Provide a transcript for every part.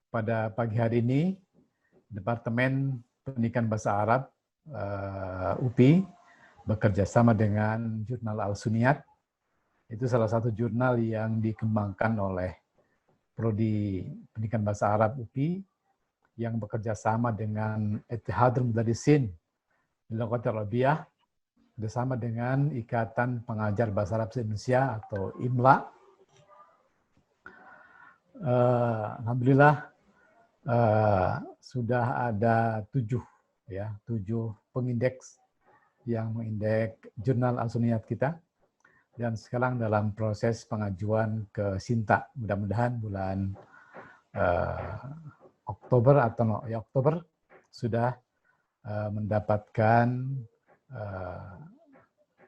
pada pagi hari ini, Departemen Pendidikan Bahasa Arab UPI bekerja sama dengan Jurnal Al-Suniyat. Itu salah satu jurnal yang dikembangkan oleh Prodi Pendidikan Bahasa Arab UPI yang bekerja sama dengan Ittihadul Mudarrisin Lughat Arabiyah, bersama dengan Ikatan Pengajar Bahasa Arab Indonesia atau IMLA. Alhamdulillah sudah ada 7 pengindeks yang mengindeks jurnal Al-Suniyat kita, dan sekarang dalam proses pengajuan ke Sinta. Mudah-mudahan bulan Oktober Oktober sudah mendapatkan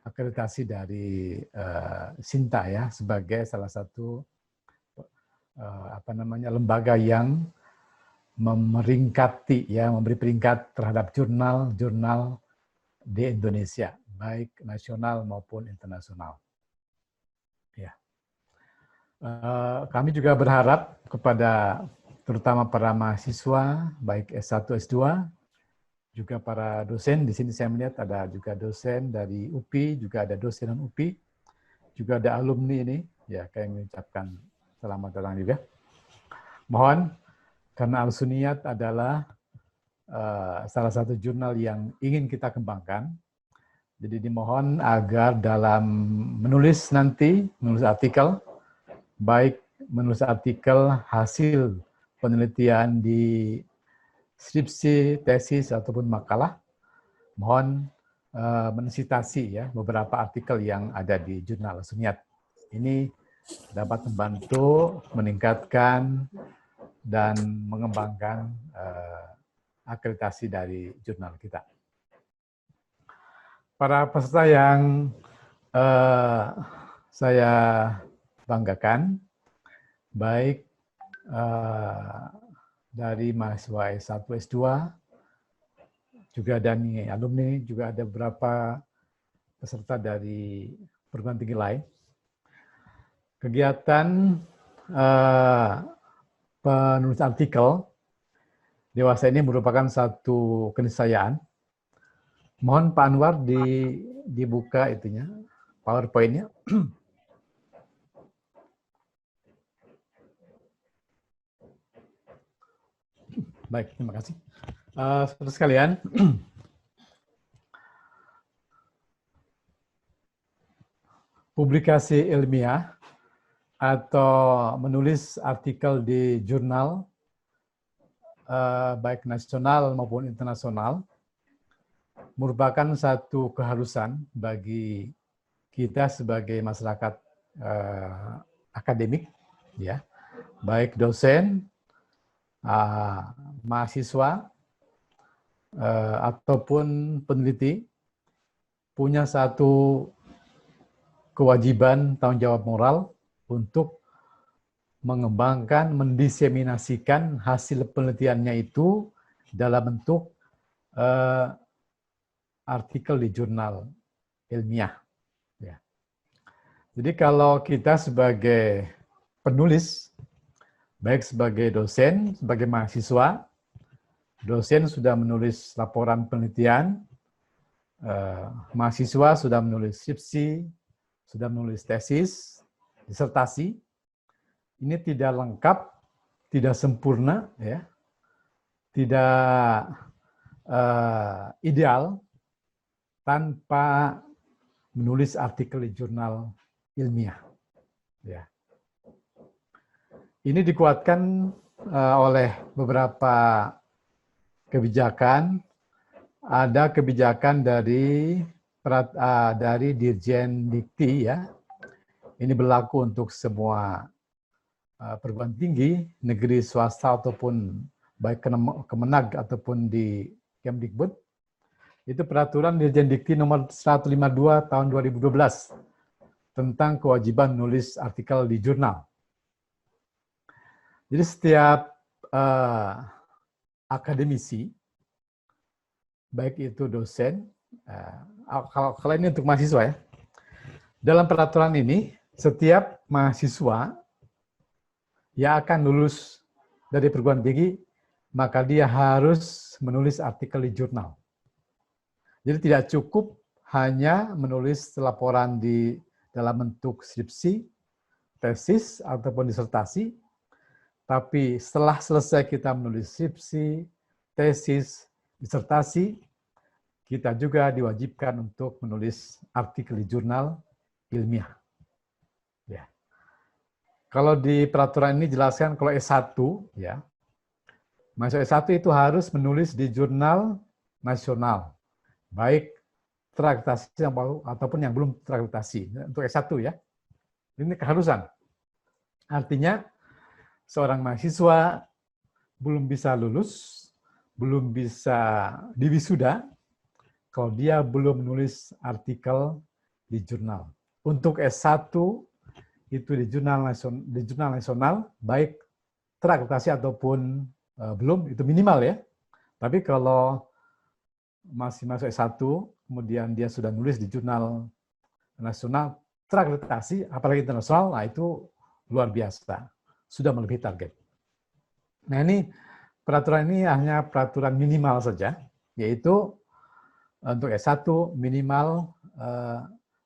akreditasi dari Sinta ya, sebagai salah satu lembaga yang memberi peringkat terhadap jurnal-jurnal di Indonesia, baik nasional maupun internasional. Ya. Kami juga berharap kepada terutama para mahasiswa, baik S1, S2, juga para dosen. Di sini saya melihat ada juga dosen dari UPI, juga ada dosen non UPI, juga ada alumni ini. Ya, kayak mengucapkan selamat datang juga. Mohon, karena Al-Suniyat adalah salah satu jurnal yang ingin kita kembangkan, jadi dimohon agar dalam menulis artikel, baik menulis artikel hasil penelitian di skripsi, tesis, ataupun makalah, mohon mensitasi ya beberapa artikel yang ada di jurnal Al-Suniyat. Ini dapat membantu meningkatkan dan mengembangkan akreditasi dari jurnal kita. Para peserta yang saya banggakan, baik dari mahasiswa S1, S2, juga dari alumni, juga ada beberapa peserta dari perguruan tinggi lain. Kegiatan penulis artikel dewasa ini merupakan satu keniscayaan. Mohon Pak Anwar dibuka itunya, PowerPoint-nya. Baik, terima kasih. Saudara sekalian, publikasi ilmiah atau menulis artikel di jurnal baik nasional maupun internasional merupakan satu keharusan bagi kita sebagai masyarakat akademik, ya, baik dosen, mahasiswa, ataupun peneliti, punya satu kewajiban tanggung jawab moral untuk mengembangkan, mendiseminasikan hasil penelitiannya itu dalam bentuk artikel di jurnal ilmiah. Ya. Jadi kalau kita sebagai penulis, baik sebagai dosen, sebagai mahasiswa, dosen sudah menulis laporan penelitian, mahasiswa sudah menulis skripsi, sudah menulis tesis, disertasi. Ini tidak lengkap, tidak sempurna, ya, tidak ideal tanpa menulis artikel di jurnal ilmiah. Ya. Ini dikuatkan oleh beberapa kebijakan. Ada kebijakan dari Dirjen Dikti, ya. Ini berlaku untuk semua perguruan tinggi, negeri, swasta, ataupun baik Kemenag ataupun di Kemdikbud. Itu peraturan Dirjen Dikti nomor 152 tahun 2012 tentang kewajiban menulis artikel di jurnal. Jadi setiap akademisi, baik itu dosen, kalau ini untuk mahasiswa ya, dalam peraturan ini setiap mahasiswa yang akan lulus dari perguruan tinggi, maka dia harus menulis artikel di jurnal. Jadi tidak cukup hanya menulis laporan di dalam bentuk skripsi, tesis, ataupun disertasi, tapi setelah selesai kita menulis skripsi, tesis, disertasi, kita juga diwajibkan untuk menulis artikel di jurnal ilmiah. Ya. Kalau di peraturan ini jelaskan kalau S1, ya, mahasiswa S1 itu harus menulis di jurnal nasional, baik terakreditasi ataupun yang belum terakreditasi. Untuk S1 ya, ini keharusan. Artinya seorang mahasiswa belum bisa lulus, belum bisa diwisuda, kalau dia belum menulis artikel di jurnal. Untuk S1 itu di jurnal nasional, baik terakreditasi ataupun belum, itu minimal ya. Tapi kalau masih masuk S1, kemudian dia sudah nulis di jurnal nasional, terakreditasi, apalagi internasional, nah itu luar biasa. Sudah melebihi target. Nah ini, peraturan ini hanya peraturan minimal saja, yaitu untuk S1 minimal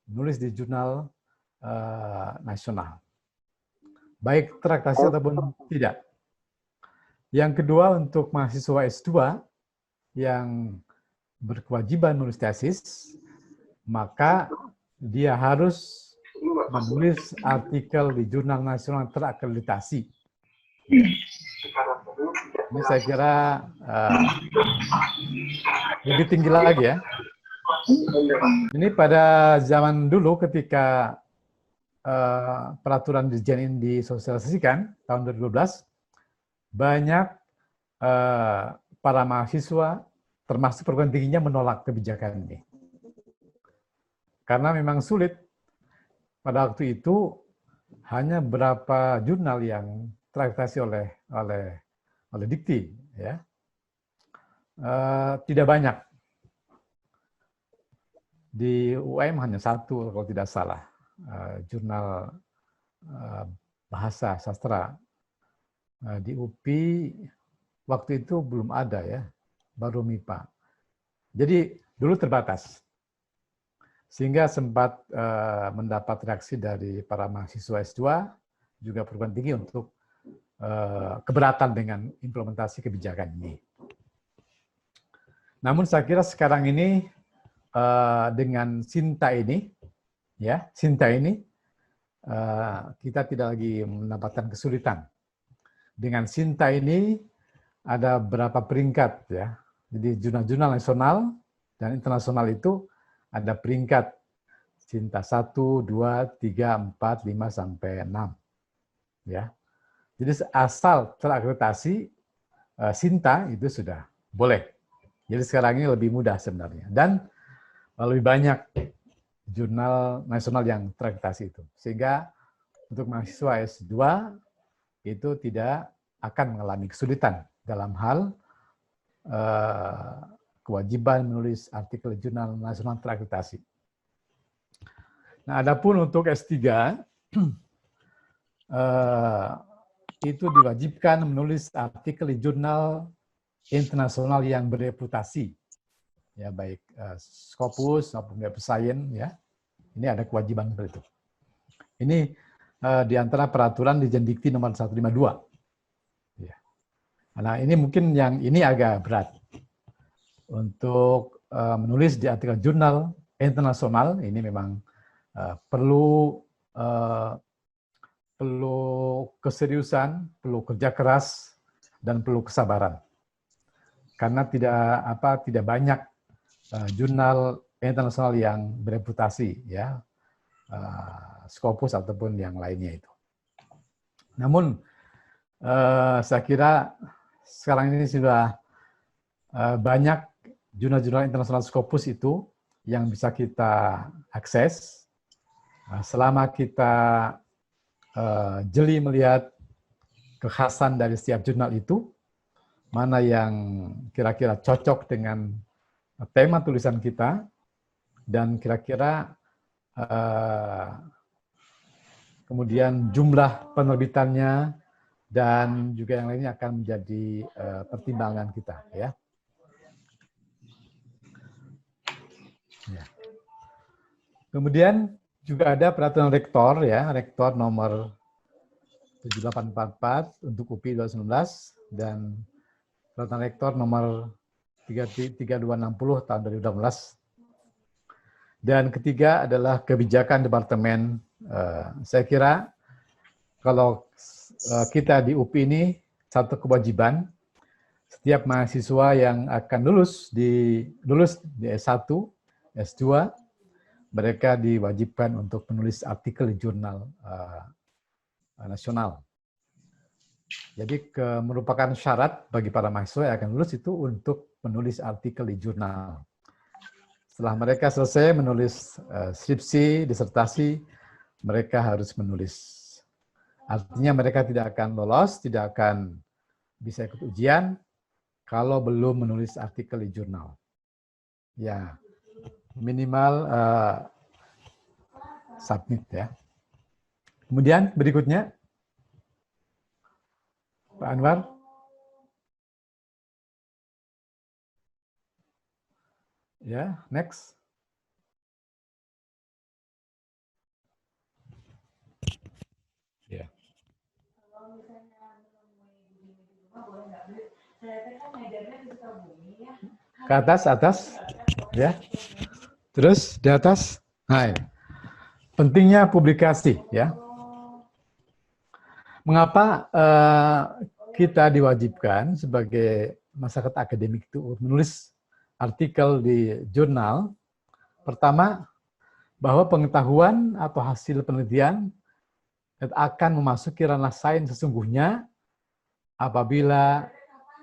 nulis di jurnal nasional. Baik terakreditasi ataupun tidak. Yang kedua, untuk mahasiswa S2 yang berkewajiban menulis tesis, maka dia harus menulis artikel di jurnal nasional terakreditasi. Ini saya kira lebih tinggi lagi ya. Ini pada zaman dulu ketika peraturan Dirjen ini disosialisasikan tahun 2012, banyak para mahasiswa termasuk perguruan tingginya menolak kebijakan ini. Karena memang sulit. Pada waktu itu hanya beberapa jurnal yang terakreditasi oleh Dikti, ya. Tidak banyak. Di UM hanya satu kalau tidak salah, jurnal bahasa sastra. Di UPI waktu itu belum ada ya, baru MIPA. Jadi dulu terbatas. Sehingga sempat mendapat reaksi dari para mahasiswa S2, juga perguruan tinggi untuk keberatan dengan implementasi kebijakan ini. Namun saya kira sekarang ini dengan Sinta ini, ya Sinta ini, kita tidak lagi mendapatkan kesulitan. Dengan Sinta ini ada berapa peringkat ya. Jadi jurnal-jurnal nasional dan internasional itu ada peringkat Sinta 1, 2, 3, 4, 5, sampai 6. Ya. Jadi asal terakreditasi Sinta itu sudah boleh. Jadi sekarang ini lebih mudah sebenarnya. Dan lebih banyak jurnal nasional yang terakreditasi itu. Sehingga untuk mahasiswa S2 itu tidak akan mengalami kesulitan dalam hal kewajiban menulis artikel jurnal nasional terakreditasi. Nah, adapun untuk S3 itu diwajibkan menulis artikel di jurnal internasional yang bereputasi, ya baik Scopus maupun Web of Science, ya. Ini ada kewajiban seperti itu. Ini di antara peraturan Dirjen Dikti nomor 152. Ya. Nah, ini mungkin yang ini agak berat untuk menulis di artikel jurnal internasional. Ini memang perlu keseriusan, perlu kerja keras, dan perlu kesabaran. Karena tidak banyak jurnal internasional yang bereputasi, ya, Scopus ataupun yang lainnya itu. Namun saya kira sekarang ini sudah banyak jurnal-jurnal internasional Scopus itu yang bisa kita akses selama kita jeli melihat kekhasan dari setiap jurnal itu, mana yang kira-kira cocok dengan tema tulisan kita, dan kira-kira kemudian jumlah penerbitannya, dan juga yang lainnya akan menjadi pertimbangan kita, ya. Ya. Kemudian juga ada peraturan rektor, ya, rektor nomor 7844 untuk UPI 2019 dan peraturan rektor nomor 3260 tahun 2012. Dan ketiga adalah kebijakan departemen. Saya kira kalau kita di UPI ini satu kewajiban, setiap mahasiswa yang akan lulus di S1, S2, mereka diwajibkan untuk menulis artikel di jurnal nasional. Jadi merupakan syarat bagi para mahasiswa yang akan lulus itu untuk menulis artikel di jurnal. Setelah mereka selesai menulis skripsi, disertasi, mereka harus menulis. Artinya mereka tidak akan lolos, tidak akan bisa ikut ujian kalau belum menulis artikel di jurnal. Ya, minimal submit, ya. Kemudian berikutnya, Pak Anwar. Ya, next. Ya. Ke atas, ya. Terus di atas. Nah, pentingnya publikasi, ya. Mengapa kita diwajibkan sebagai masyarakat akademik itu menulis artikel di jurnal? Pertama, bahwa pengetahuan atau hasil penelitian akan memasuki ranah sains sesungguhnya apabila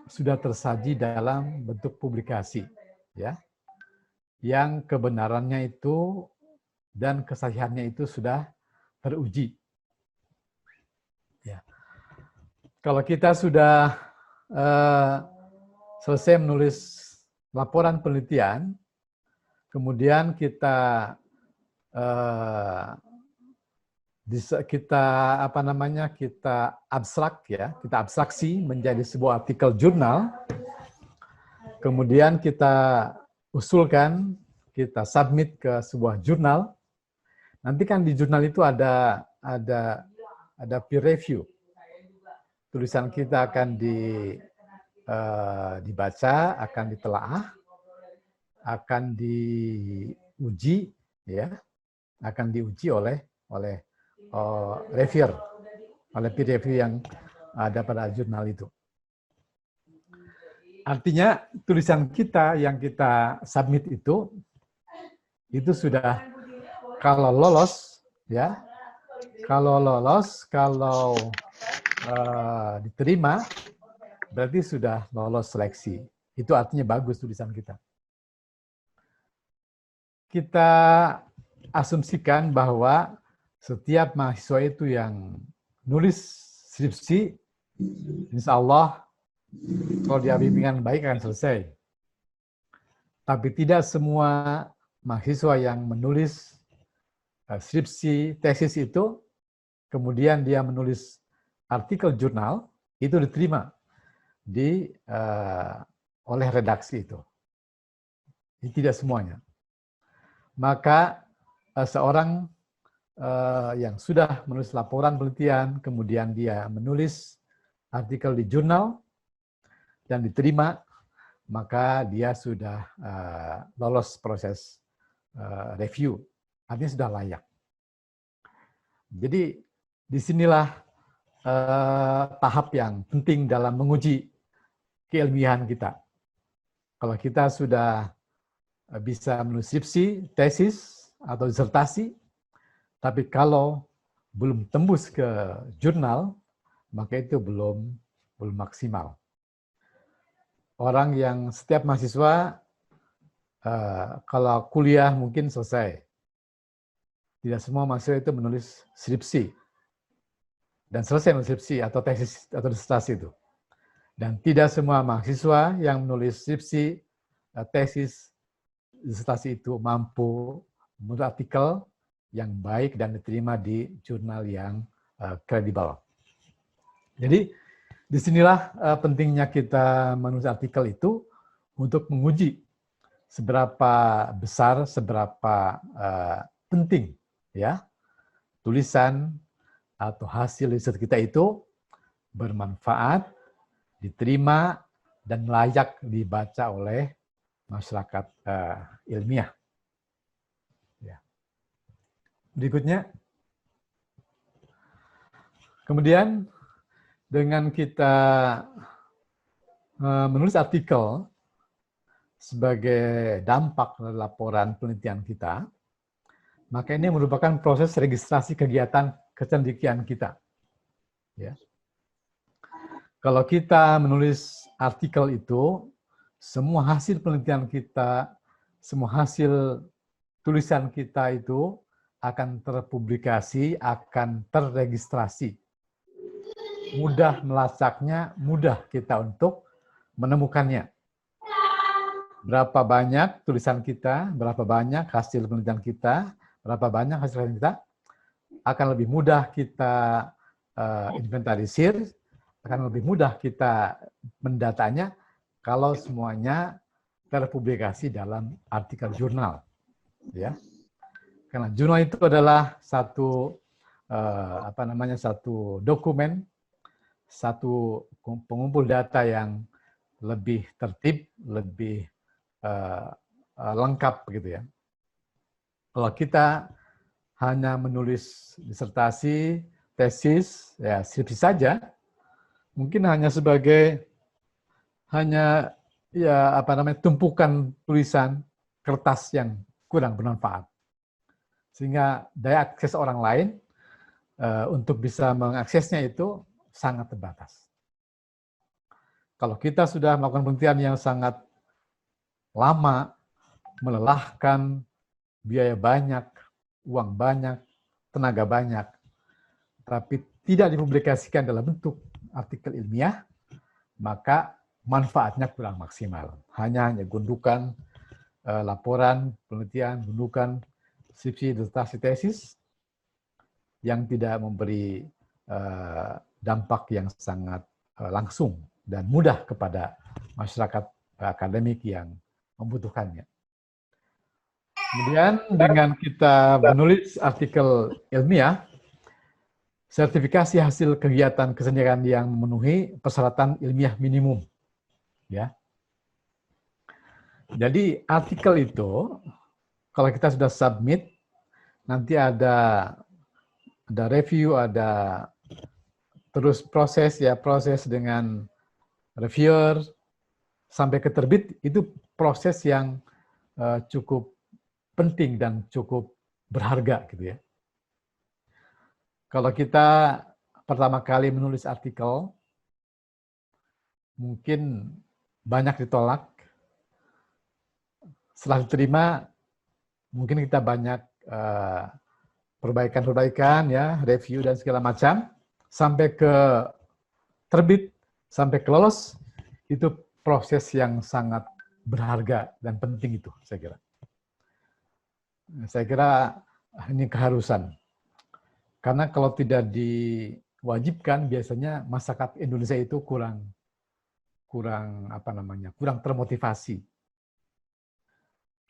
sudah tersaji dalam bentuk publikasi, ya, yang kebenarannya itu dan kesahihannya itu sudah teruji. Ya. Kalau kita sudah selesai menulis laporan penelitian, kemudian kita kita abstrak, ya, kita abstraksi menjadi sebuah artikel jurnal, kemudian kita usulkan, kita submit ke sebuah jurnal. Nanti kan di jurnal itu ada peer review. Tulisan kita akan dibaca, akan ditelaah, akan diuji, ya, akan diuji oleh reviewer, oleh peer review yang ada pada jurnal itu. Artinya tulisan kita yang kita submit itu sudah, kalau lolos, ya, kalau diterima, berarti sudah lolos seleksi. Itu artinya bagus tulisan kita. Kita asumsikan bahwa setiap mahasiswa itu yang nulis skripsi, insya Allah kalau dia bimbingan baik akan selesai. Tapi tidak semua mahasiswa yang menulis skripsi, tesis itu, kemudian dia menulis artikel jurnal, itu diterima oleh redaksi itu. Ini tidak semuanya. Maka seorang yang sudah menulis laporan penelitian, kemudian dia menulis artikel di jurnal dan diterima, maka dia sudah lolos proses review, artinya sudah layak. Jadi disinilah tahap yang penting dalam menguji keilmiahan kita. Kalau kita sudah bisa menulis skripsi, tesis, atau disertasi, tapi kalau belum tembus ke jurnal, maka itu belum maksimal. Orang yang setiap mahasiswa, kalau kuliah mungkin selesai. Tidak semua mahasiswa itu menulis skripsi. Dan selesai menulis skripsi atau tesis atau disertasi itu. Dan tidak semua mahasiswa yang menulis skripsi, tesis, disertasi itu mampu menulis artikel yang baik dan diterima di jurnal yang kredibel. Jadi Disinilah pentingnya kita menulis artikel itu untuk menguji seberapa besar, seberapa penting ya tulisan atau hasil riset kita itu bermanfaat, diterima, dan layak dibaca oleh masyarakat ilmiah. Ya. Berikutnya, kemudian dengan kita menulis artikel sebagai dampak dari laporan penelitian kita, maka ini merupakan proses registrasi kegiatan kecendikian kita. Ya. Kalau kita menulis artikel itu, semua hasil penelitian kita, semua hasil tulisan kita itu akan terpublikasi, akan terregistrasi. Mudah melacaknya, mudah kita untuk menemukannya. Berapa banyak tulisan kita, berapa banyak hasil penelitian kita, berapa banyak hasil penelitian kita, akan lebih mudah kita inventarisir, akan lebih mudah kita mendatanya kalau semuanya terpublikasi dalam artikel jurnal. Ya. Karena jurnal itu adalah satu satu dokumen, satu pengumpul data yang lebih tertib, lebih lengkap begitu ya. Kalau kita hanya menulis disertasi, tesis, ya skripsi saja, mungkin hanya sebagai tumpukan tulisan kertas yang kurang bermanfaat, sehingga daya akses orang lain untuk bisa mengaksesnya itu sangat terbatas. Kalau kita sudah melakukan penelitian yang sangat lama, melelahkan, biaya banyak, uang banyak, tenaga banyak, tapi tidak dipublikasikan dalam bentuk artikel ilmiah, maka manfaatnya kurang maksimal. Hanya gundukan laporan, penelitian, gundukan skripsi, disertasi, tesis, yang tidak memberi dampak yang sangat langsung dan mudah kepada masyarakat akademik yang membutuhkannya. Kemudian dengan kita menulis artikel ilmiah, sertifikasi hasil kegiatan kesenian yang memenuhi persyaratan ilmiah minimum. Ya. Jadi artikel itu, kalau kita sudah submit, nanti ada review, ada terus proses dengan reviewer sampai ke terbit, itu proses yang cukup penting dan cukup berharga gitu ya. Kalau kita pertama kali menulis artikel, mungkin banyak ditolak. Setelah diterima, mungkin kita banyak perbaikan-perbaikan, ya, review dan segala macam, sampai ke terbit, sampai ke lolos, itu proses yang sangat berharga dan penting itu, saya kira. Saya kira ini keharusan. Karena kalau tidak diwajibkan, biasanya masyarakat Indonesia itu kurang termotivasi.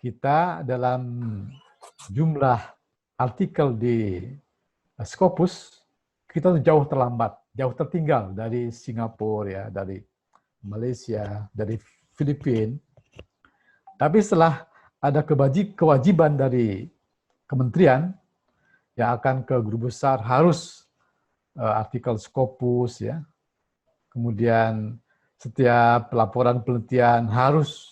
Kita dalam jumlah artikel di Scopus, kita jauh terlambat, jauh tertinggal dari Singapura, ya, dari Malaysia, dari Filipina. Tapi setelah ada kewajiban dari kementerian yang akan ke guru besar harus artikel Scopus, ya. Kemudian setiap laporan penelitian harus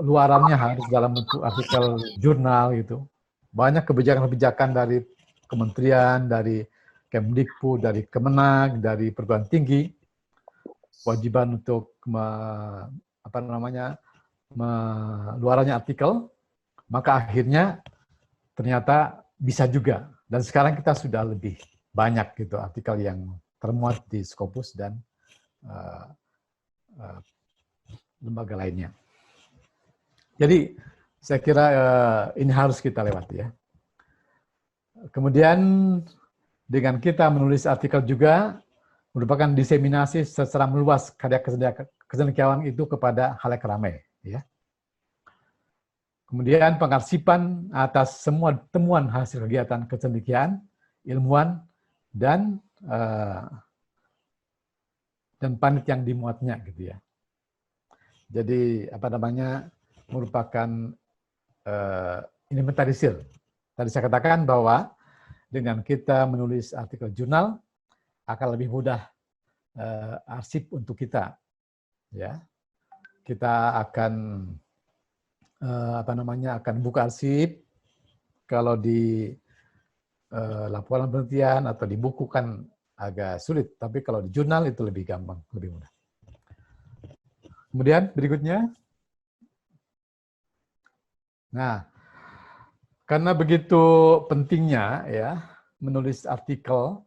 luarannya harus dalam bentuk artikel jurnal gitu. Banyak kebijakan-kebijakan dari kementerian, dari Kemdikbud, dari Kemenag, dari perguruan tinggi, kewajiban untuk luarannya artikel, maka akhirnya ternyata bisa juga. Dan sekarang kita sudah lebih banyak gitu artikel yang termuat di Scopus dan lembaga lainnya. Jadi saya kira ini harus kita lewati, ya. Kemudian dengan kita menulis artikel juga merupakan diseminasi secara meluas karya kecendekiawan itu kepada khalayak ramai. Ya. Kemudian pengarsipan atas semua temuan hasil kegiatan kecendekiaan, ilmuwan, dan panit yang dimuatnya, gitu ya. Jadi merupakan inventarisir. Tadi saya katakan bahwa dengan kita menulis artikel jurnal akan lebih mudah arsip untuk kita, ya. Kita akan akan buka arsip. Kalau di laporan penelitian atau di buku kan agak sulit, tapi kalau di jurnal itu lebih gampang, lebih mudah. Kemudian berikutnya, nah, karena begitu pentingnya ya menulis artikel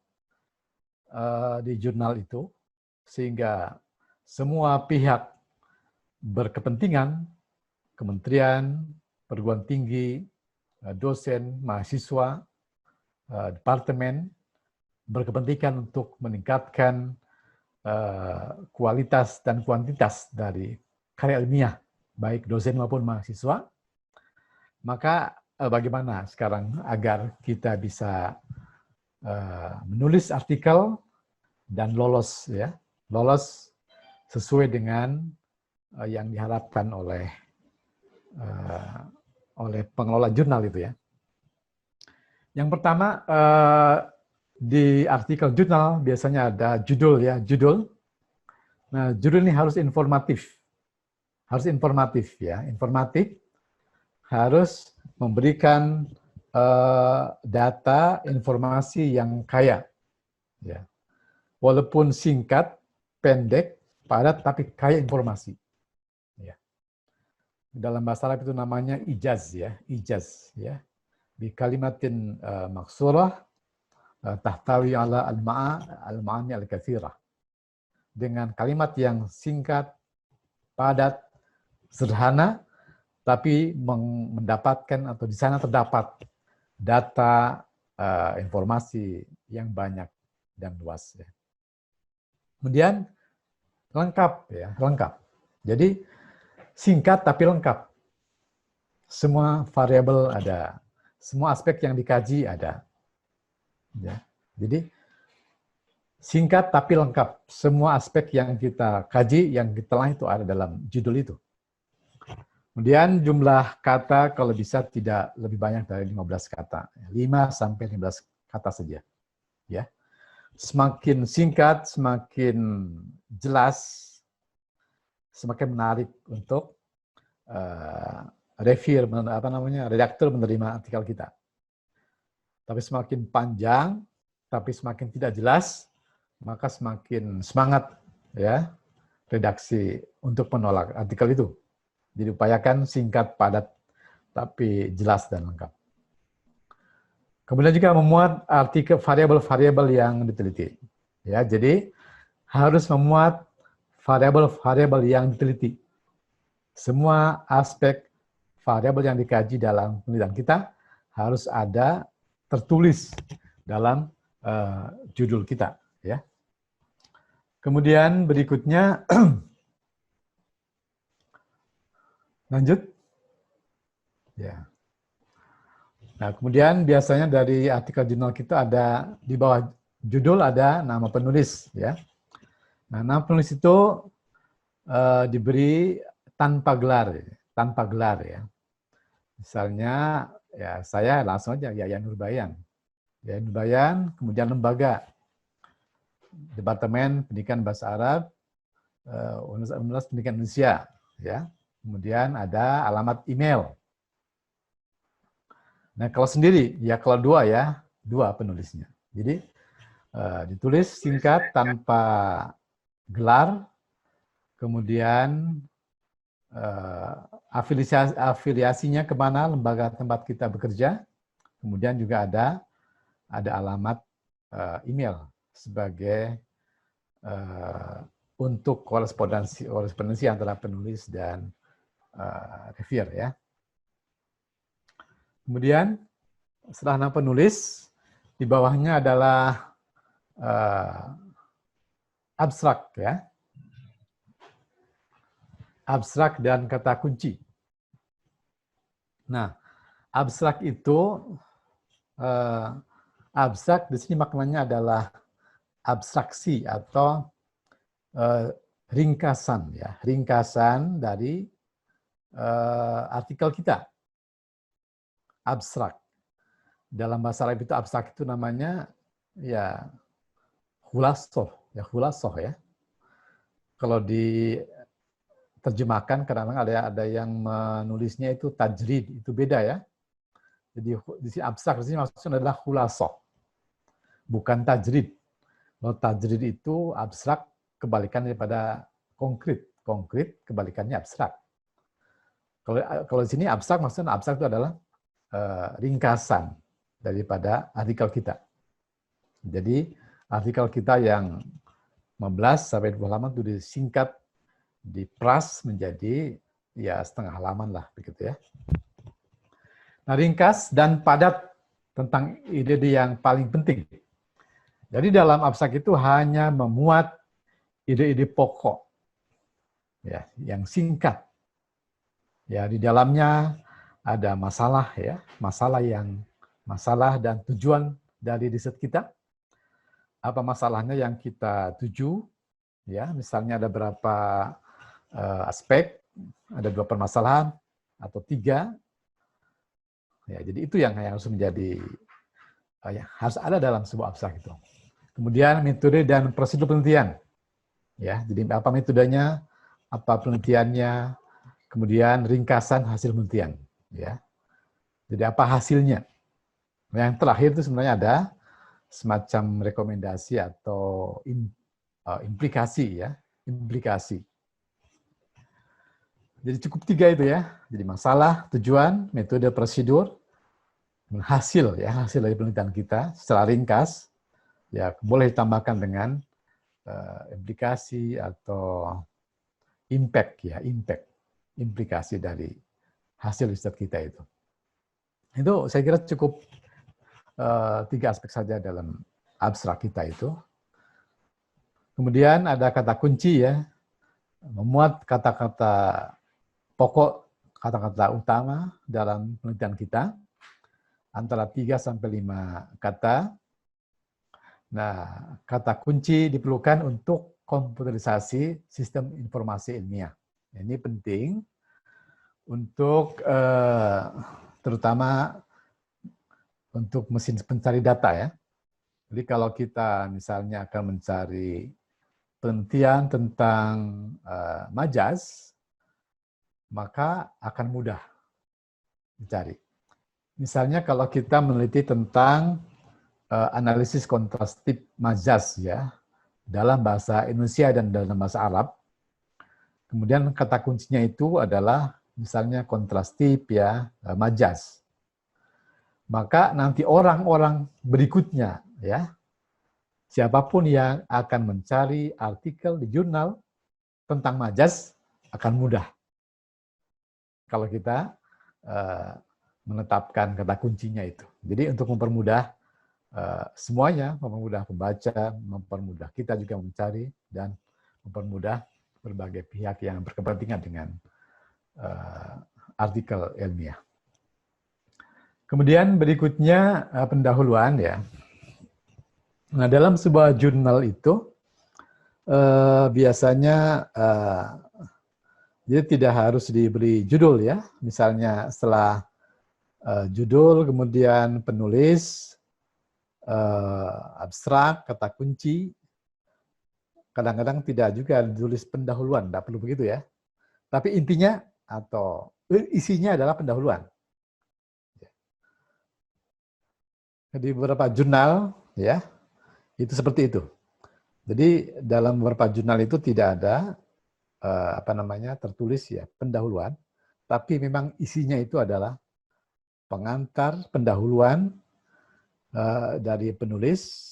di jurnal itu, sehingga semua pihak berkepentingan, kementerian, perguruan tinggi, dosen, mahasiswa, departemen, berkepentingan untuk meningkatkan kualitas dan kuantitas dari karya ilmiah, baik dosen maupun mahasiswa. Maka bagaimana sekarang agar kita bisa menulis artikel dan lolos, ya, lolos sesuai dengan yang diharapkan oleh pengelola jurnal itu, ya. Yang pertama, di artikel jurnal biasanya ada judul, ya, judul. Nah, judul ini harus informatif. Harus informatif, ya. Informatif harus memberikan data, informasi yang kaya. Ya. Walaupun singkat, pendek, padat, tapi kaya informasi. Ya. Dalam bahasa Arab itu namanya ijaz, ya. Ijaz, ya. Bi kalimatin maksurah tahtawi ala al-ma'ani al-katsirah. Dengan kalimat yang singkat, padat, sederhana, tapi mendapatkan atau di sana terdapat data, informasi yang banyak dan luas. Ya. Kemudian lengkap, ya, lengkap. Jadi singkat tapi lengkap. Semua variabel ada, semua aspek yang dikaji ada. Ya. Jadi singkat tapi lengkap. Semua aspek yang kita kaji, yang kita telah itu ada dalam judul itu. Kemudian jumlah kata kalau bisa tidak lebih banyak dari 15 kata. 5-15 kata saja. Ya. Semakin singkat, semakin jelas, semakin menarik untuk redaktur menerima artikel kita. Tapi semakin panjang, tapi semakin tidak jelas, maka semakin semangat, ya, redaksi untuk menolak artikel itu. Jadi upayakan singkat, padat, tapi jelas dan lengkap. Kemudian juga memuat artikel variabel-variabel yang diteliti. Ya, jadi harus memuat variabel-variabel yang diteliti. Semua aspek variabel yang dikaji dalam penelitian kita harus ada tertulis dalam judul kita, ya. Kemudian berikutnya lanjut. Ya. Nah, kemudian biasanya dari artikel jurnal kita ada di bawah judul ada nama penulis, ya. Nah, nama penulis itu diberi tanpa gelar, ya. Misalnya, ya saya langsung aja Yayan Nurbayan. Yayan Nurbayan, kemudian lembaga, Departemen Pendidikan Bahasa Arab, Universitas Pendidikan Indonesia, ya. Kemudian ada alamat email. Nah, kalau sendiri, ya kalau dua, ya, dua penulisnya. Jadi, ditulis singkat tanpa gelar, kemudian afiliasinya kemana lembaga tempat kita bekerja, kemudian juga ada alamat email sebagai untuk korespondensi antara penulis dan reviewer, ya. Kemudian setelah nama penulis, Di bawahnya adalah abstrak ya. Abstrak dan kata kunci. Nah, abstrak itu abstrak di sini maknanya adalah abstraksi atau ringkasan ya, ringkasan dari artikel kita. Abstrak. Dalam bahasa Arab itu abstrak itu namanya ya khulasoh ya. Kalau diterjemahkan kadang-kadang ada yang menulisnya itu tajrid, itu beda ya. Jadi di sini abstrak di sini maksudnya adalah khulasoh. Bukan tajrid. Kalau tajrid itu abstrak kebalikan daripada konkret. Konkret kebalikannya abstrak. Kalau di sini abstrak maksudnya abstrak itu adalah ringkasan daripada artikel kita. Jadi artikel kita yang 15 sampai 20 halaman itu disingkat, diperas menjadi ya setengah halaman lah begitu ya. Nah, ringkas dan padat tentang ide-ide yang paling penting. Jadi dalam abstrak itu hanya memuat ide-ide pokok ya, yang singkat. Ya, di dalamnya ada masalah ya, masalah dan tujuan dari riset kita. Apa masalahnya yang kita tuju? Ya, misalnya ada berapa aspek, ada 2 permasalahan atau 3. Ya, jadi itu yang harus menjadi harus ada dalam sebuah abstrak itu. Kemudian metode dan prosedur penelitian. Ya, jadi apa metodenya, apa penelitiannya, kemudian ringkasan hasil penelitian. Ya, jadi apa hasilnya? Yang terakhir itu sebenarnya ada semacam rekomendasi atau implikasi ya, implikasi. Jadi cukup 3 itu ya. Jadi masalah, tujuan, metode, prosedur, hasil ya, hasil dari penelitian kita secara ringkas. Ya, boleh ditambahkan dengan implikasi atau impact ya, implikasi dari hasil riset kita itu. Itu saya kira cukup 3 aspek saja dalam abstrak kita itu. Kemudian ada kata kunci ya, memuat kata-kata pokok, kata-kata utama dalam penelitian kita, antara 3 sampai 5 kata. Nah, kata kunci diperlukan untuk komputerisasi sistem informasi ilmiah. Ini penting untuk terutama untuk mesin pencari data ya. Jadi kalau kita misalnya akan mencari penelitian tentang majas, maka akan mudah dicari. Misalnya kalau kita meneliti tentang analisis kontrastif majas ya, dalam bahasa Indonesia dan dalam bahasa Arab, kemudian kata kuncinya itu adalah misalnya kontrastif ya, majas. Maka nanti orang-orang berikutnya ya, siapapun yang akan mencari artikel di jurnal tentang majas akan mudah kalau kita menetapkan kata kuncinya itu. Jadi untuk mempermudah semuanya, mempermudah pembaca, mempermudah kita juga mencari, dan mempermudah berbagai pihak yang berkepentingan dengan artikel ilmiah. Kemudian berikutnya pendahuluan ya. Nah, dalam sebuah jurnal itu biasanya dia tidak harus diberi judul ya. Misalnya setelah judul, kemudian penulis, abstrak, kata kunci. Kadang-kadang tidak juga ditulis pendahuluan, tidak perlu begitu ya. Tapi intinya atau isinya adalah pendahuluan. Di beberapa jurnal ya, itu seperti itu. Jadi dalam beberapa jurnal itu tidak ada tertulis ya pendahuluan, tapi memang isinya itu adalah pengantar pendahuluan dari penulis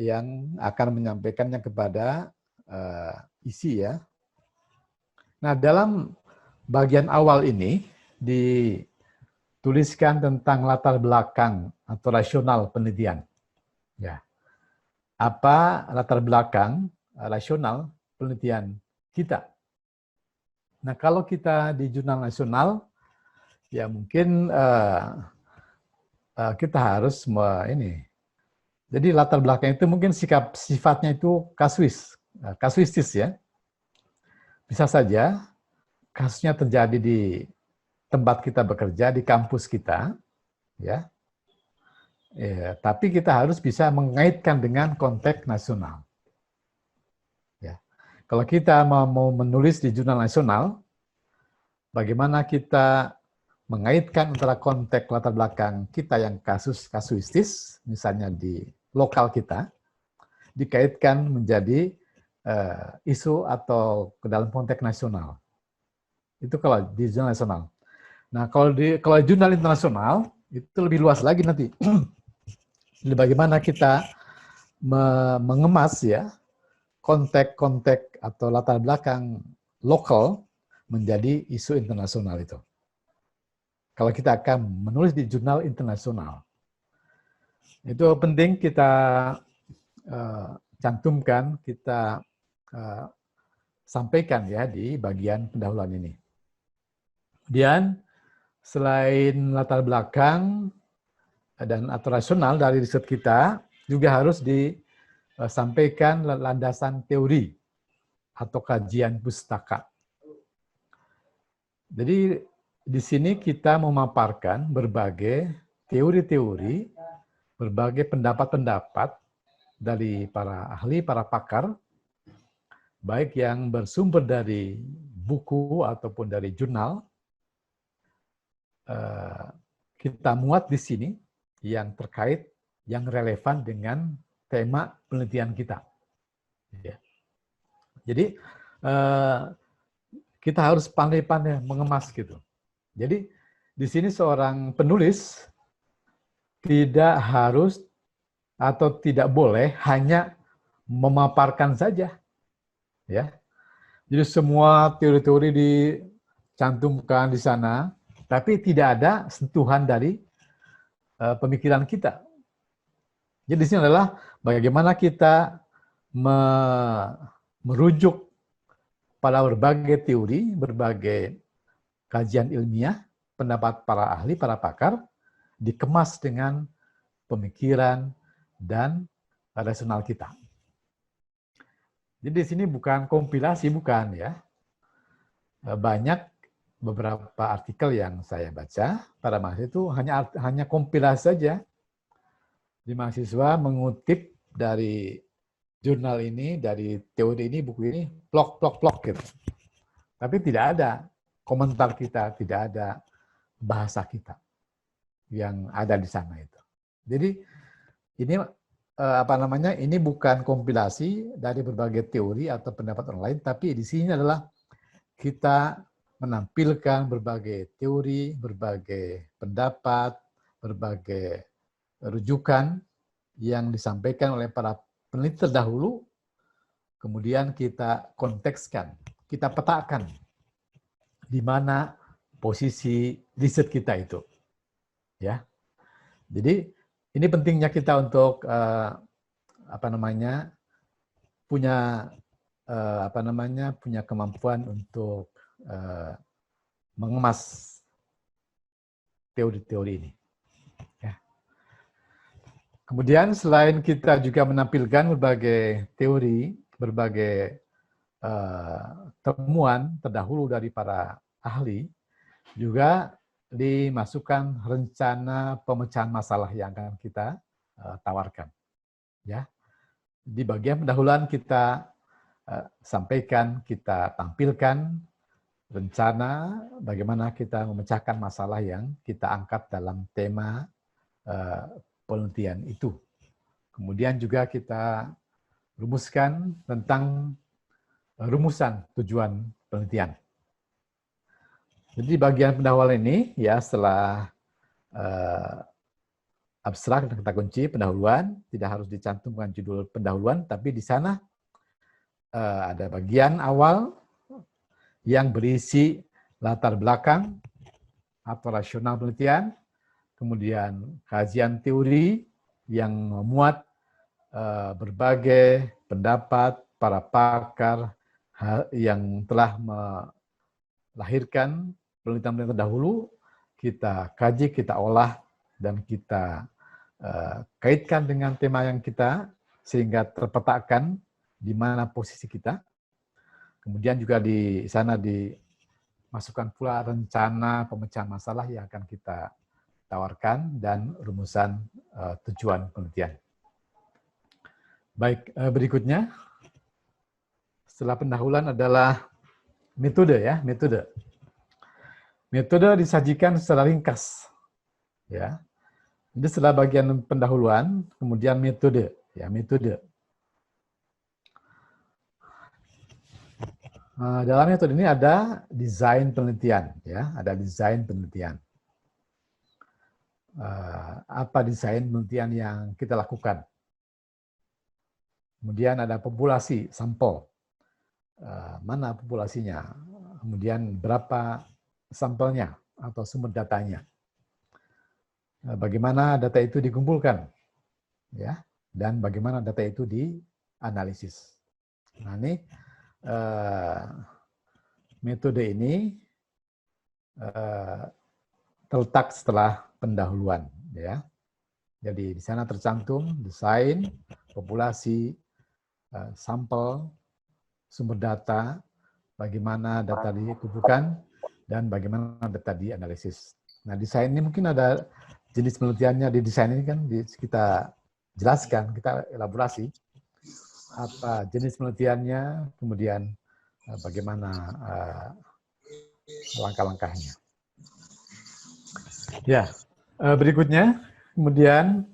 yang akan menyampaikannya kepada isi ya. Nah, dalam bagian awal ini di tuliskan tentang latar belakang atau rasional penelitian. Ya. Apa latar belakang rasional penelitian kita? Nah, kalau kita di jurnal nasional, ya mungkin kita harus jadi latar belakang itu mungkin sifatnya itu kasuistis ya. Bisa saja kasusnya terjadi di tempat kita bekerja, di kampus kita, ya. Tapi kita harus bisa mengaitkan dengan konteks nasional. Ya. Kalau kita mau menulis di jurnal nasional, bagaimana kita mengaitkan antara konteks latar belakang kita yang kasuistis, misalnya di lokal kita, dikaitkan menjadi isu atau ke dalam konteks nasional. Itu kalau di jurnal nasional. Nah, kalau jurnal internasional, itu lebih luas lagi nanti. Bagaimana kita mengemas ya konteks atau latar belakang lokal menjadi isu internasional itu. Kalau kita akan menulis di jurnal internasional, itu penting kita cantumkan, kita sampaikan ya di bagian pendahuluan ini. Kemudian selain latar belakang dan atau rasional dari riset kita, juga harus disampaikan landasan teori atau kajian pustaka. Jadi di sini kita memaparkan berbagai teori-teori, berbagai pendapat-pendapat dari para ahli, para pakar, baik yang bersumber dari buku ataupun dari jurnal, kita muat di sini yang terkait, yang relevan dengan tema penelitian kita. Jadi kita harus pandai-pandai mengemas gitu. Jadi di sini seorang penulis tidak harus atau tidak boleh hanya memaparkan saja, ya. Jadi semua teori-teori dicantumkan di sana, tapi tidak ada sentuhan dari pemikiran kita. Jadi di sini adalah bagaimana kita merujuk pada berbagai teori, berbagai kajian ilmiah, pendapat para ahli, para pakar, dikemas dengan pemikiran dan rasional kita. Jadi di sini bukan kompilasi, bukan ya. Banyak beberapa artikel yang saya baca pada masa itu hanya kompilasi saja. Di mahasiswa mengutip dari jurnal ini, dari teori ini, buku ini, plok gitu. Tapi tidak ada komentar kita, tidak ada bahasa kita yang ada di sana itu. Jadi ini ini bukan kompilasi dari berbagai teori atau pendapat orang lain, tapi di sini adalah kita menampilkan berbagai teori, berbagai pendapat, berbagai rujukan yang disampaikan oleh para peneliti terdahulu, kemudian kita kontekskan, kita petakan di mana posisi riset kita itu, ya. Jadi ini pentingnya kita untuk punya punya kemampuan untuk mengemas teori-teori ini. Ya. Kemudian selain kita juga menampilkan berbagai teori, berbagai temuan terdahulu dari para ahli, juga dimasukkan rencana pemecahan masalah yang akan kita tawarkan. Ya, di bagian pendahuluan kita sampaikan, kita tampilkan rencana bagaimana kita memecahkan masalah yang kita angkat dalam tema penelitian itu. Kemudian juga kita rumuskan tentang rumusan tujuan penelitian. Jadi bagian pendahuluan ini ya setelah abstrak dan kata kunci pendahuluan, tidak harus dicantumkan judul pendahuluan, tapi di sana ada bagian awal yang berisi latar belakang, atau rasional penelitian, kemudian kajian teori yang memuat berbagai pendapat para pakar yang telah melahirkan penelitian-penelitian terdahulu, kita kaji, kita olah, dan kita kaitkan dengan tema yang kita, sehingga terpetakan di mana posisi kita. Kemudian juga di sana dimasukkan pula rencana pemecahan masalah yang akan kita tawarkan dan rumusan tujuan penelitian. Baik, berikutnya setelah pendahuluan adalah metode ya, metode. Metode disajikan secara ringkas ya. Jadi setelah bagian pendahuluan, kemudian metode ya, metode. Dalam metode ini ada desain penelitian ya, ada desain penelitian. Apa desain penelitian yang kita lakukan? Kemudian ada populasi, sampel. Mana populasinya? Kemudian berapa sampelnya atau sumber datanya? Bagaimana data itu dikumpulkan? Ya, dan bagaimana data itu dianalisis. Nah, ini metode ini terletak setelah pendahuluan. Ya. Jadi di sana tercantum desain, populasi, sampel, sumber data, bagaimana data dikumpulkan, dan bagaimana data dianalisis. Nah, desain ini mungkin ada jenis penelitiannya di desain ini kan kita jelaskan, kita elaborasi apa jenis penelitiannya, kemudian bagaimana langkah-langkahnya. Ya, berikutnya, kemudian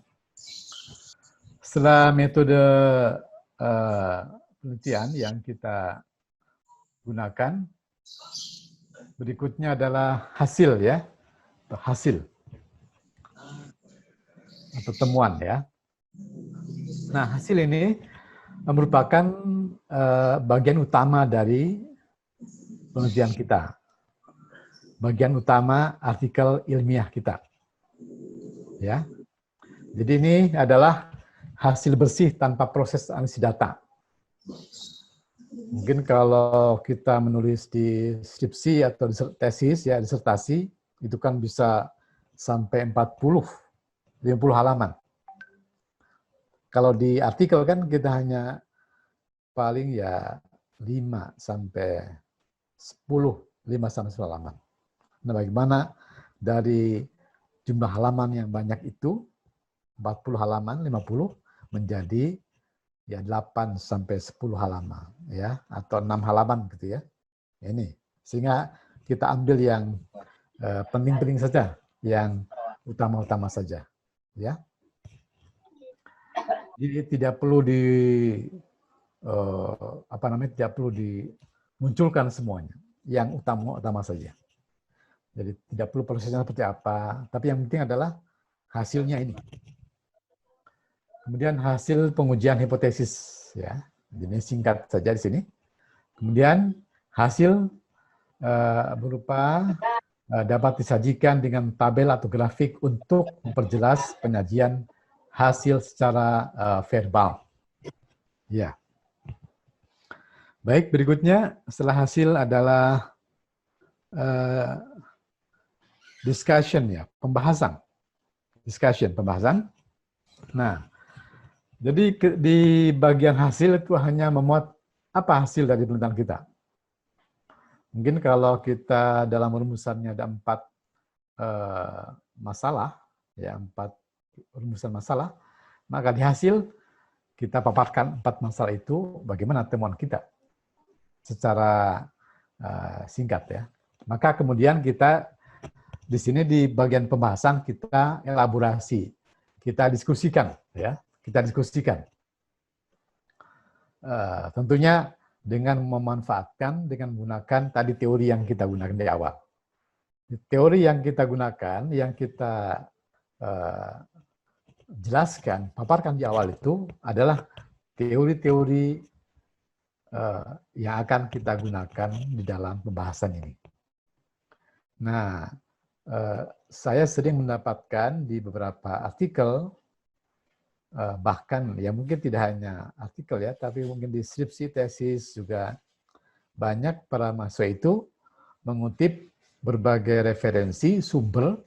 setelah metode penelitian yang kita gunakan, berikutnya adalah hasil ya, hasil atau temuan ya. Nah, hasil ini merupakan bagian utama dari penelitian kita, bagian utama artikel ilmiah kita, ya. Jadi ini adalah hasil bersih tanpa proses analisis data. Mungkin kalau kita menulis di skripsi atau tesis, ya disertasi, itu kan bisa sampai 40, 50 halaman. Kalau di artikel kan kita hanya paling ya 5 sampai 10 halaman. Nah, bagaimana dari jumlah halaman yang banyak itu, 40 halaman, 50, menjadi ya 8 sampai 10 halaman ya, atau 6 halaman gitu ya. Ini sehingga kita ambil yang penting-penting saja, yang utama-utama saja ya. Jadi tidak perlu tidak perlu dimunculkan semuanya, yang utama-utama saja. Jadi tidak perlu prosesnya seperti apa, tapi yang penting adalah hasilnya ini. Kemudian hasil pengujian hipotesis ya. Ini singkat saja di sini. Kemudian hasil berupa dapat disajikan dengan tabel atau grafik untuk memperjelas penyajian hasil secara verbal. Ya. Baik, berikutnya setelah hasil adalah discussion ya, pembahasan. Pembahasan. Nah, jadi di bagian hasil itu hanya memuat apa hasil dari penelitian kita. Mungkin kalau kita dalam rumusannya ada 4 masalah, ya 4 rumusan masalah, maka di hasil kita paparkan 4 masalah itu bagaimana temuan kita secara singkat ya. Maka kemudian kita di sini di bagian pembahasan kita elaborasi, kita diskusikan ya. Kita diskusikan. Tentunya dengan memanfaatkan, dengan menggunakan tadi teori yang kita gunakan di awal. Teori yang kita gunakan, yang kita jelaskan, paparkan di awal itu adalah teori-teori yang akan kita gunakan di dalam pembahasan ini. Nah, saya sering mendapatkan di beberapa artikel, bahkan ya mungkin tidak hanya artikel ya, tapi mungkin di skripsi, tesis juga banyak para mahasiswa itu mengutip berbagai referensi sumber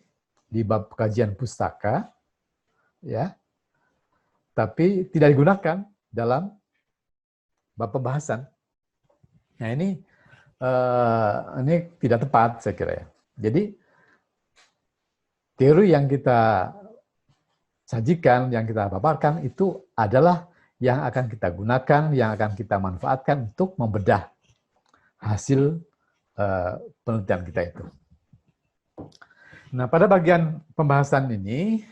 di bab kajian pustaka, ya, tapi tidak digunakan dalam bab pembahasan. Nah ini tidak tepat saya kira ya. Jadi teori yang kita sajikan, yang kita paparkan itu adalah yang akan kita gunakan, yang akan kita manfaatkan untuk membedah hasil penelitian kita itu. Nah, pada bagian pembahasan ini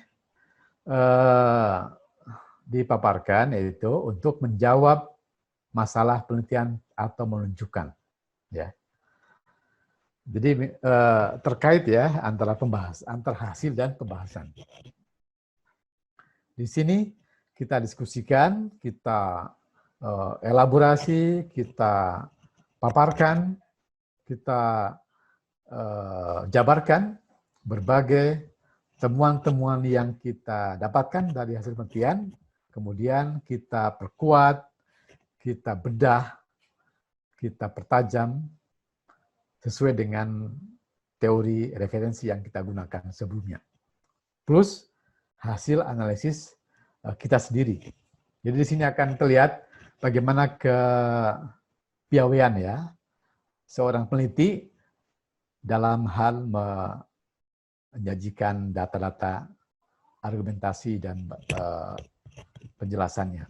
dipaparkan yaitu untuk menjawab masalah penelitian atau menunjukkan, ya. Jadi terkait ya antara hasil dan pembahasan. Di sini kita diskusikan, kita elaborasi, kita paparkan, kita jabarkan berbagai temuan-temuan yang kita dapatkan dari hasil penelitian, kemudian kita perkuat, kita bedah, kita pertajam sesuai dengan teori referensi yang kita gunakan sebelumnya. Plus hasil analisis kita sendiri. Jadi di sini akan terlihat bagaimana kepiawaian ya seorang peneliti dalam hal menyajikan data-data, argumentasi dan penjelasannya.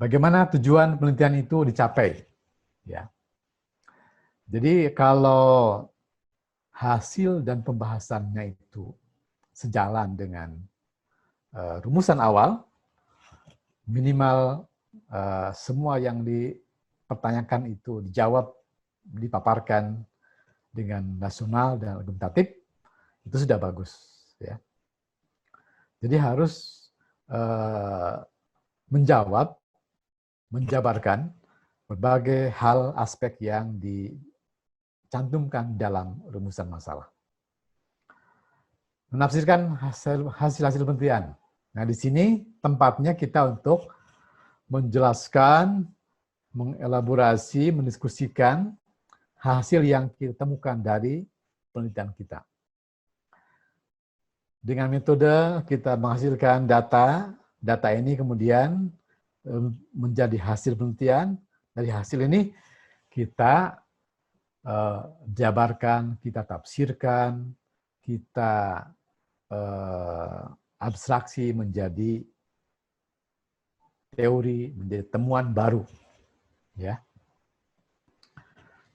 Bagaimana tujuan penelitian itu dicapai? Ya. Jadi kalau hasil dan pembahasannya itu sejalan dengan rumusan awal, minimal semua yang dipertanyakan itu dijawab, dipaparkan dengan rasional dan argumentatif, itu sudah bagus. Ya. Jadi harus menjawab, menjabarkan berbagai hal aspek yang dicantumkan dalam rumusan masalah. Menafsirkan hasil-hasil penelitian. Nah, di sini tempatnya kita untuk menjelaskan, mengelaborasi, mendiskusikan hasil yang kita temukan dari penelitian kita. Dengan metode kita menghasilkan data, data ini kemudian menjadi hasil penelitian. Dari hasil ini kita jabarkan, kita tafsirkan, kita abstraksi menjadi teori, menjadi temuan baru, ya.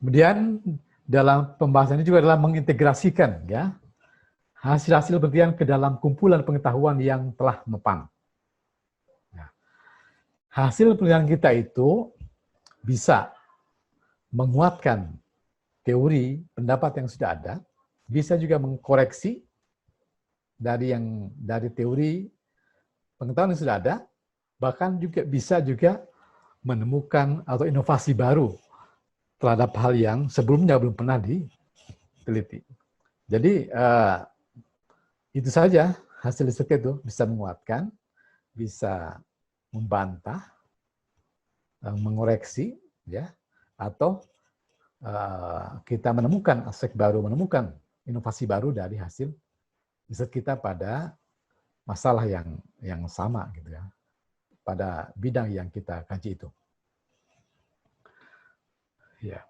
Kemudian dalam pembahasan ini juga adalah mengintegrasikan ya hasil-hasil penelitian ke dalam kumpulan pengetahuan yang telah mapan. Nah, hasil penelitian kita itu bisa menguatkan teori, pendapat yang sudah ada, bisa juga mengkoreksi dari teori pengetahuan yang sudah ada, bahkan juga bisa juga menemukan atau inovasi baru terhadap hal yang sebelumnya belum pernah diteliti. Jadi itu saja hasil riset itu bisa menguatkan, bisa membantah, mengoreksi, ya, atau kita menemukan aspek baru, menemukan inovasi baru dari hasil riset kita pada masalah yang sama, gitu ya, pada bidang yang kita kaji itu. Ya,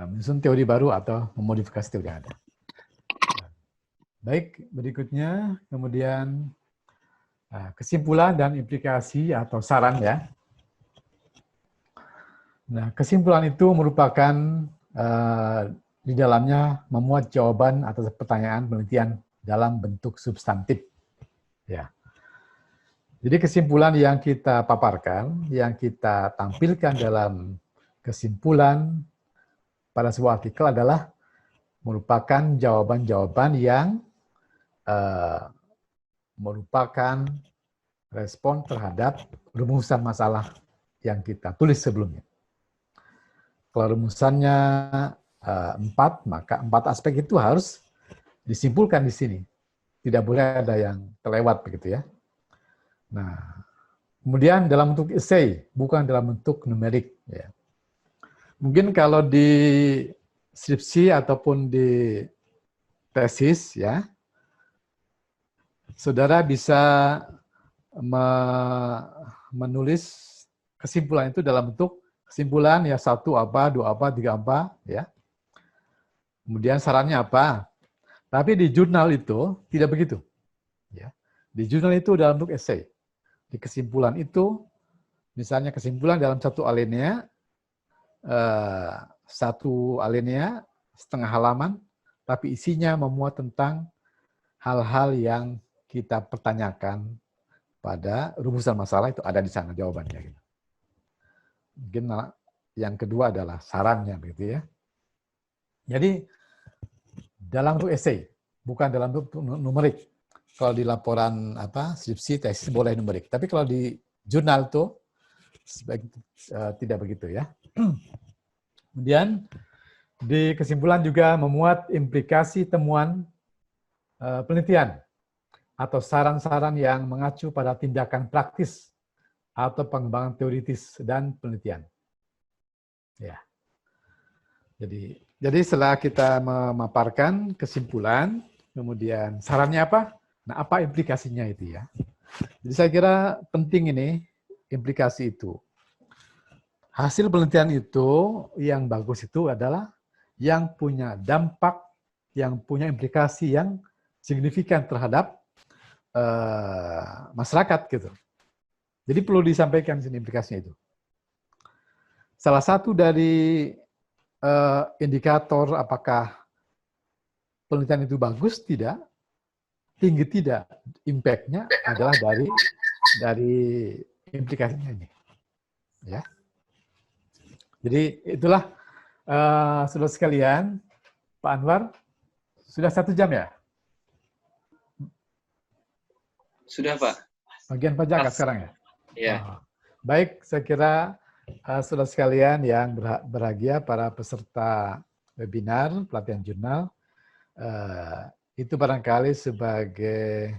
menyusun teori baru atau memodifikasi teori yang ada. Baik, berikutnya kemudian kesimpulan dan implikasi atau saran ya. Nah, kesimpulan itu merupakan di dalamnya memuat jawaban atas pertanyaan penelitian dalam bentuk substantif. Ya. Jadi kesimpulan yang kita paparkan, yang kita tampilkan dalam kesimpulan pada sebuah artikel adalah merupakan jawaban-jawaban yang merupakan respon terhadap rumusan masalah yang kita tulis sebelumnya. Kalau rumusannya 4, maka 4 aspek itu harus disimpulkan di sini. Tidak boleh ada yang terlewat begitu ya. Nah, kemudian dalam bentuk essay, bukan dalam bentuk numerik. Ya. Mungkin kalau di skripsi ataupun di tesis, ya, saudara bisa menulis kesimpulan itu dalam bentuk kesimpulan ya 1 apa, 2 apa, 3 apa, ya. Kemudian sarannya apa. Tapi di jurnal itu tidak begitu. Ya. Di jurnal itu dalam bentuk essay. Di kesimpulan itu, misalnya kesimpulan dalam satu alinea, setengah halaman, tapi isinya memuat tentang hal-hal yang kita pertanyakan pada rumusan masalah, itu ada di sana jawabannya. Mungkin yang kedua adalah sarannya, begitu ya. Jadi dalam bentuk essay, bukan dalam bentuk numerik. Kalau di laporan skripsi, tesis boleh numerik. Tapi kalau di jurnal itu tidak begitu ya. Kemudian di kesimpulan juga memuat implikasi temuan penelitian atau saran-saran yang mengacu pada tindakan praktis atau pengembangan teoritis dan penelitian. Ya. Jadi setelah kita memaparkan kesimpulan, kemudian sarannya apa? Nah, apa implikasinya itu ya? Jadi saya kira penting ini implikasi itu. Hasil penelitian itu yang bagus itu adalah yang punya dampak, yang punya implikasi yang signifikan terhadap masyarakat gitu. Jadi perlu disampaikan sini implikasinya itu. Salah satu dari indikator apakah penelitian itu bagus tidak, tinggi tidak, impact-nya adalah dari implikasinya ini. Ya. Jadi itulah saudara sekalian, Pak Anwar, sudah 1 jam ya? Sudah, Pak. Bagian pajak sekarang ya? Iya. Baik, saya kira saudara sekalian yang berbahagia, para peserta webinar pelatihan jurnal, itu barangkali sebagai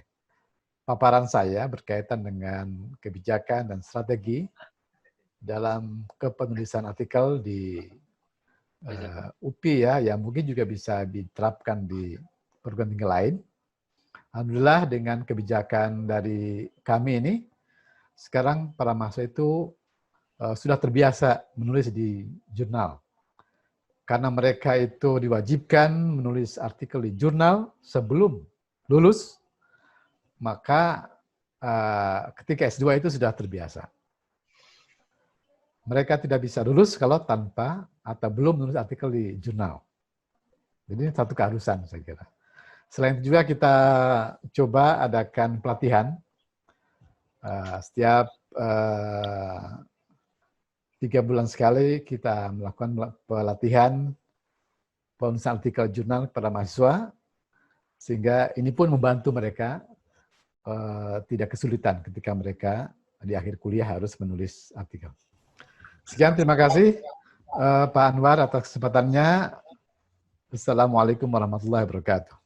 paparan saya berkaitan dengan kebijakan dan strategi dalam kepenulisan artikel di UPI ya, yang mungkin juga bisa diterapkan di perguruan tinggi lain. Alhamdulillah dengan kebijakan dari kami ini, sekarang para mahasiswa itu sudah terbiasa menulis di jurnal. Karena mereka itu diwajibkan menulis artikel di jurnal sebelum lulus, maka ketika S2 itu sudah terbiasa. Mereka tidak bisa lulus kalau tanpa atau belum menulis artikel di jurnal. Jadi ini satu keharusan saya kira. Selain itu juga kita coba adakan pelatihan setiap 3 bulan sekali kita melakukan pelatihan penulisan artikel jurnal kepada mahasiswa, sehingga ini pun membantu mereka tidak kesulitan ketika mereka di akhir kuliah harus menulis artikel. Sekian, terima kasih Pak Anwar atas kesempatannya. Assalamualaikum warahmatullahi wabarakatuh.